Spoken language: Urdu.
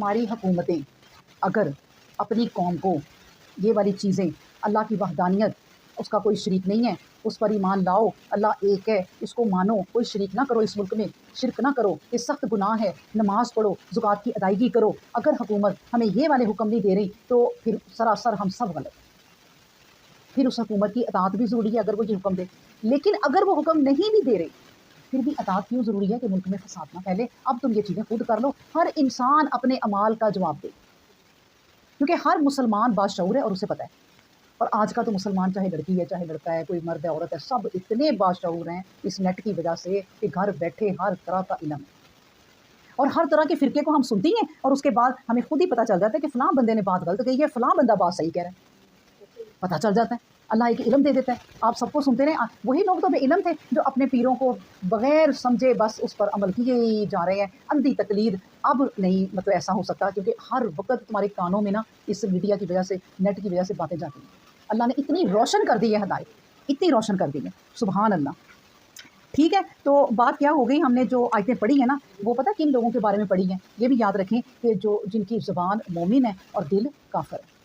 ہماری حکومتیں اگر اپنی قوم کو یہ والی چیزیں، اللہ کی وحدانیت، اس کا کوئی شریک نہیں ہے، اس پر ایمان لاؤ، اللہ ایک ہے، اس کو مانو، کوئی شریک نہ کرو، اس ملک میں شرک نہ کرو، یہ سخت گناہ ہے، نماز پڑھو، زکوٰۃ کی ادائیگی کرو، اگر حکومت ہمیں یہ والے حکم نہیں دے رہی تو پھر سراسر ہم سب غلط ہیں۔ پھر اس حکومت کی اطاعت بھی ضروری ہے اگر وہ یہ حکم دے، لیکن اگر وہ حکم نہیں بھی دے رہی پھر بھی اطاعت کیوں ضروری ہے کہ ملک میں فساد نہ پھیلے؟ اب تم یہ چیزیں خود کر لو، ہر انسان اپنے اعمال کا جواب دے، کیونکہ ہر مسلمان باشعور ہے اور اسے پتہ ہے۔ اور آج کا تو مسلمان چاہے لڑکی ہے چاہے لڑکا ہے، کوئی مرد ہے عورت ہے، سب اتنے باشعور ہیں اس نیٹ کی وجہ سے کہ گھر بیٹھے ہر طرح کا علم ہے، اور ہر طرح کے فرقے کو ہم سنتی ہیں اور اس کے بعد ہمیں خود ہی پتہ چل جاتا ہے کہ فلاں بندے نے بات غلط کہی ہے، فلاں بندہ بات صحیح کہہ رہا ہے، پتہ چل جاتا ہے۔ اللہ ایک علم دے دیتا ہے، آپ سب کو سنتے رہیں۔ وہی لوگ تو بے علم تھے جو اپنے پیروں کو بغیر سمجھے بس اس پر عمل کیے ہی جا رہے ہیں، اندھی تقلید۔ اب نہیں مطلب ایسا ہو سکتا، کیونکہ ہر وقت تمہارے کانوں میں نا اس میڈیا کی وجہ سے، نیٹ کی وجہ سے باتیں جاتی ہیں۔ اللہ نے اتنی روشن کر دی ہے ہدایت، اتنی روشن کر دی ہے، سبحان اللہ۔ ٹھیک ہے، تو بات کیا ہو گئی، ہم نے جو آیتیں پڑھی ہیں نا وہ پتہ کن لوگوں کے بارے میں پڑھی ہیں؟ یہ بھی یاد رکھیں کہ جن کی زبان مومن ہے اور دل کافر ہے۔